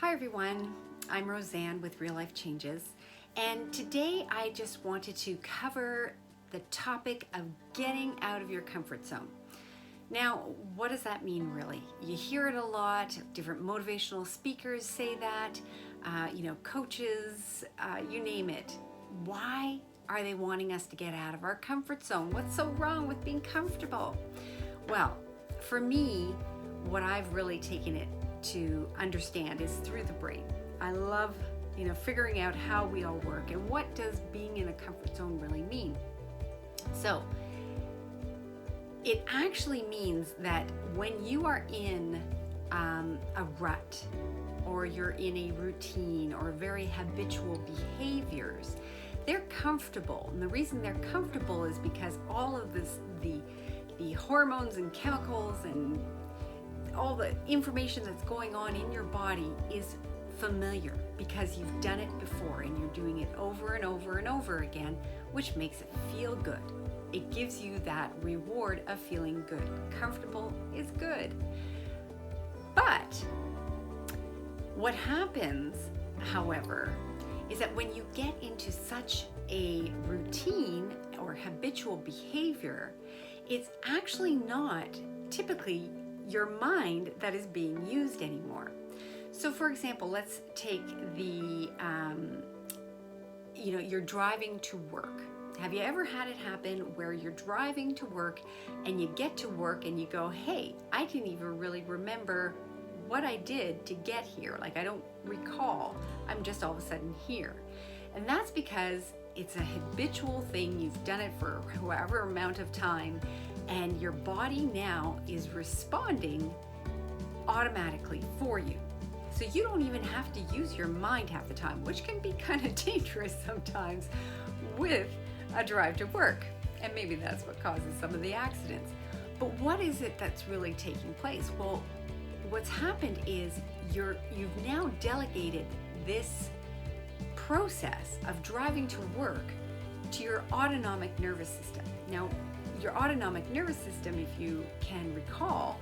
Hi everyone, I'm Roseanne with Real Life Changes, and today I just wanted to cover the topic of getting out of your comfort zone. Now, what does that mean really? You hear it a lot, different motivational speakers say that, coaches, you name it. Why are they wanting us to get out of our comfort zone? What's so wrong with being comfortable? Well, for me, what I've really taken it to understand is through the brain. I love, figuring out how we all work and what does being in a comfort zone really mean. So it actually means that when you are in a rut, or you're in a routine or very habitual behaviors, they're comfortable. And the reason they're comfortable is because all of this, the hormones and chemicals and all the information that's going on in your body is familiar because you've done it before and you're doing it over and over and over again, which makes it feel good. It gives you that reward of feeling good. Comfortable is good. But what happens, however, is that when you get into such a routine or habitual behavior, it's actually not typically your mind that is being used anymore. So for example, let's take the, you're driving to work. Have you ever had it happen where you're driving to work and you get to work and you go, hey, I didn't even really remember what I did to get here. Like I don't recall, I'm just all of a sudden here. And that's because it's a habitual thing. You've done it for however amount of time, and your body now is responding automatically for you. So you don't even have to use your mind half the time, which can be kind of dangerous sometimes with a drive to work. And maybe that's what causes some of the accidents. But what is it that's really taking place? Well, what's happened is you've now delegated this process of driving to work to your autonomic nervous system. Now, your autonomic nervous system, if you can recall,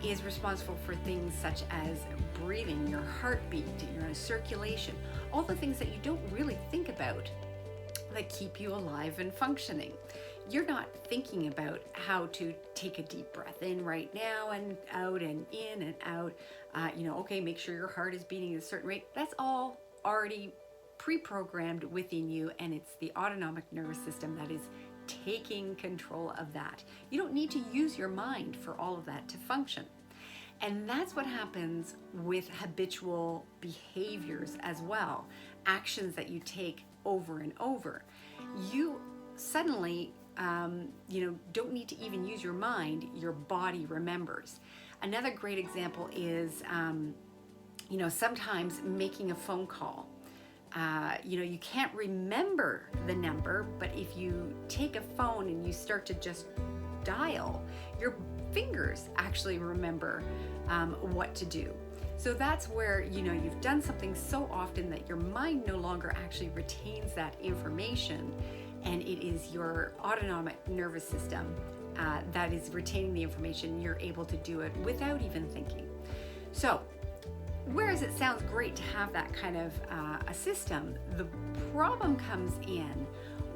is responsible for things such as breathing, your heartbeat, your circulation, all the things that you don't really think about that keep you alive and functioning. You're not thinking about how to take a deep breath in right now and out and in and out. Make sure your heart is beating at a certain rate. That's all already pre-programmed within you, and it's the autonomic nervous system that is taking control of that. You don't need to use your mind for all of that to function. And that's what happens with habitual behaviors as well, actions that you take over and over. You suddenly don't need to even use your mind, your body remembers. Another great example is, sometimes making a phone call. You can't remember the number, but if you take a phone and you start to just dial, your fingers actually remember what to do. So that's where, you've done something so often that your mind no longer actually retains that information, and it is your autonomic nervous system that is retaining the information. You're able to do it without even thinking. So whereas it sounds great to have that kind of a system, the problem comes in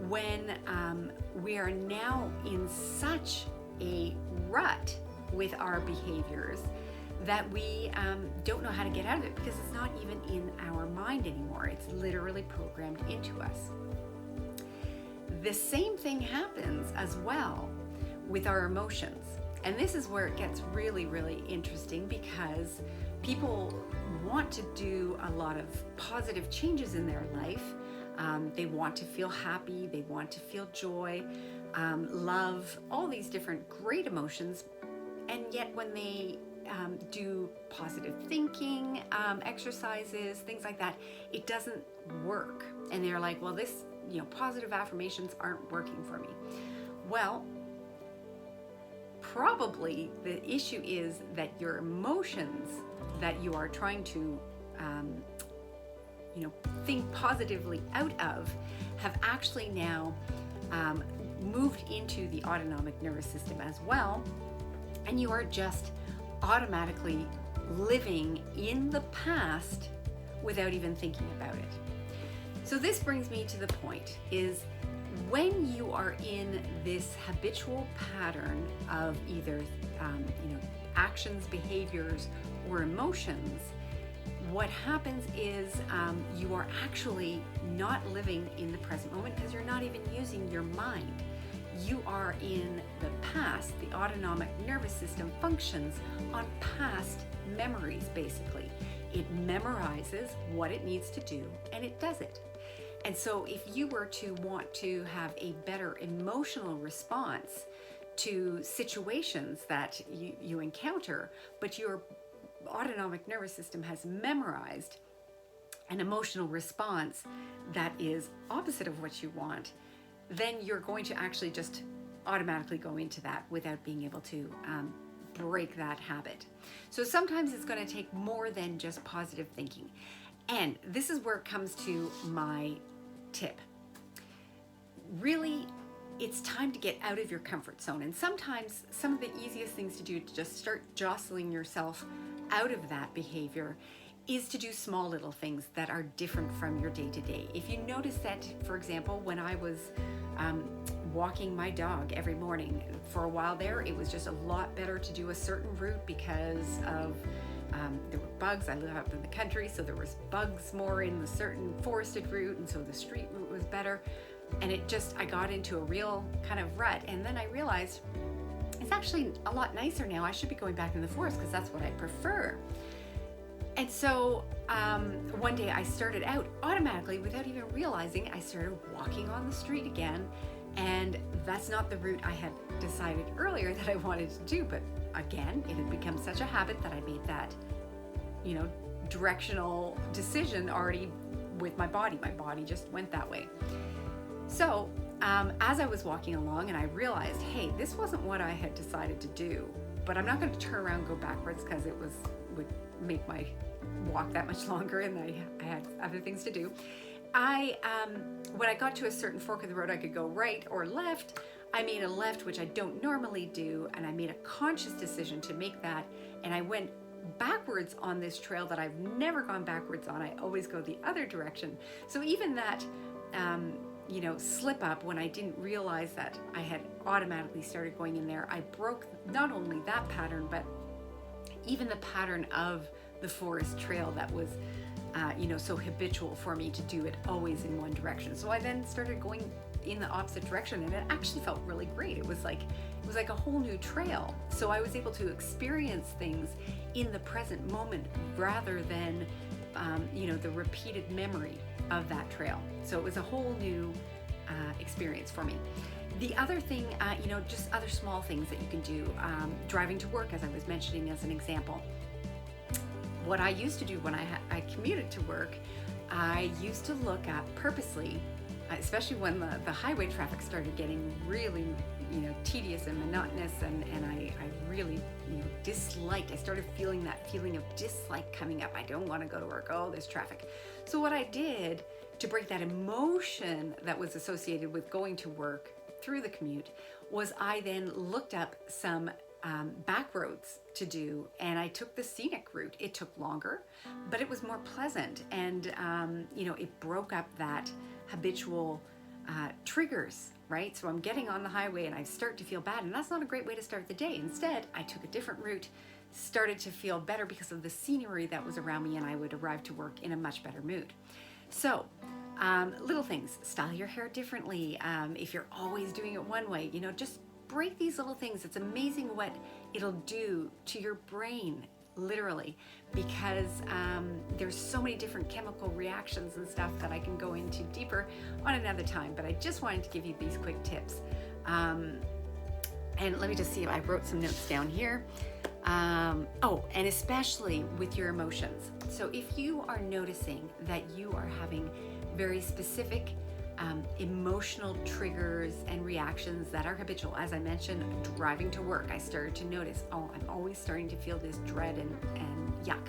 when we are now in such a rut with our behaviors that we don't know how to get out of it, because it's not even in our mind anymore. It's literally programmed into us. The same thing happens as well with our emotions. And this is where it gets really, really interesting, because people want to do a lot of positive changes in their life. They want to feel happy, they want to feel joy, love, all these different great emotions. And yet when they do positive thinking, exercises, things like that, it doesn't work. And they're like, well, this, positive affirmations aren't working for me. Well, probably the issue is that your emotions that you are trying to think positively out of have actually now moved into the autonomic nervous system as well, and you are just automatically living in the past without even thinking about it. So this brings me to the point is when you are in this habitual pattern of either actions, behaviors, or emotions, what happens is you are actually not living in the present moment because you're not even using your mind. You are in the past. The autonomic nervous system functions on past memories, basically. It memorizes what it needs to do and it does it. And so if you were to want to have a better emotional response to situations that you encounter, but your autonomic nervous system has memorized an emotional response that is opposite of what you want, then you're going to actually just automatically go into that without being able to break that habit. So sometimes it's going to take more than just positive thinking. And this is where it comes to my tip. Really, it's time to get out of your comfort zone. And sometimes some of the easiest things to do to just start jostling yourself out of that behavior is to do small little things that are different from your day-to-day. If you notice that, for example, when I was walking my dog every morning, for a while there, it was just a lot better to do a certain route because of there were bugs. I live up in the country, so there was bugs more in the certain forested route, and so the street route was better. And I got into a real kind of rut. And then I realized it's actually a lot nicer now. I should be going back in the forest because that's what I prefer. And so one day I started out automatically, without even realizing, I started walking on the street again. And that's not the route I had decided earlier that I wanted to do. But again, it had become such a habit that I made that, directional decision already with my body. My body just went that way. So as I was walking along and I realized, hey, this wasn't what I had decided to do, but I'm not going to turn around and go backwards because would make my walk that much longer and I had other things to do. When I got to a certain fork of the road, I could go right or left. I made a left, which I don't normally do, and I made a conscious decision to make that, and I went backwards on this trail that I've never gone backwards on. I always go the other direction. So even that slip up when I didn't realize that I had automatically started going in there, I broke not only that pattern, but even the pattern of the forest trail that was so habitual for me to do it always in one direction. So I then started going in the opposite direction, and it actually felt really great. It was like a whole new trail. So I was able to experience things in the present moment rather than the repeated memory of that trail. So it was a whole new experience for me. The other thing, just other small things that you can do, driving to work, as I was mentioning as an example. What I used to do when I commuted to work, I used to look up purposely, especially when the highway traffic started getting really, tedious and monotonous, and I really, disliked. I started feeling that feeling of dislike coming up. I don't want to go to work. Oh, there's traffic. So what I did to break that emotion that was associated with going to work through the commute was I then looked up some back roads to do, and I took the scenic route. It took longer, but it was more pleasant, and it broke up that habitual triggers, right? So I'm getting on the highway and I start to feel bad, and that's not a great way to start the day. Instead, I took a different route, started to feel better because of the scenery that was around me, and I would arrive to work in a much better mood. So little things, style your hair differently. If you're always doing it one way, just break these little things. It's amazing what it'll do to your brain, literally, because there's so many different chemical reactions and stuff that I can go into deeper on another time, but I just wanted to give you these quick tips. And let me just see if I wrote some notes down here. And especially with your emotions. So if you are noticing that you are having very specific emotional triggers and reactions that are habitual, as I mentioned, driving to work, I started to notice, I'm always starting to feel this dread and yuck,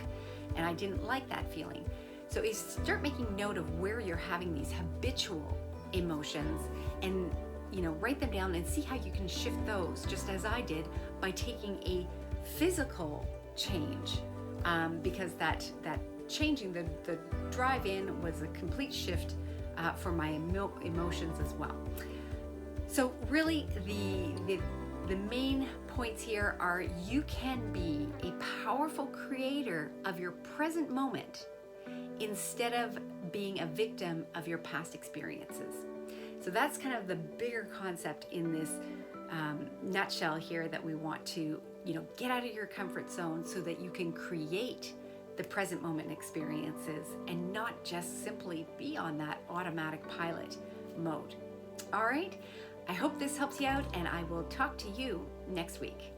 and I didn't like that feeling. So you start making note of where you're having these habitual emotions, and write them down and see how you can shift those, just as I did, by taking a physical change, because that changing the drive in was a complete shift for my emotions as well. So really the main points here are you can be a powerful creator of your present moment instead of being a victim of your past experiences. So that's kind of the bigger concept in this nutshell here, that we want to, get out of your comfort zone so that you can create the present moment experiences and not just simply be on that automatic pilot mode. All right, I hope this helps you out, and I will talk to you next week.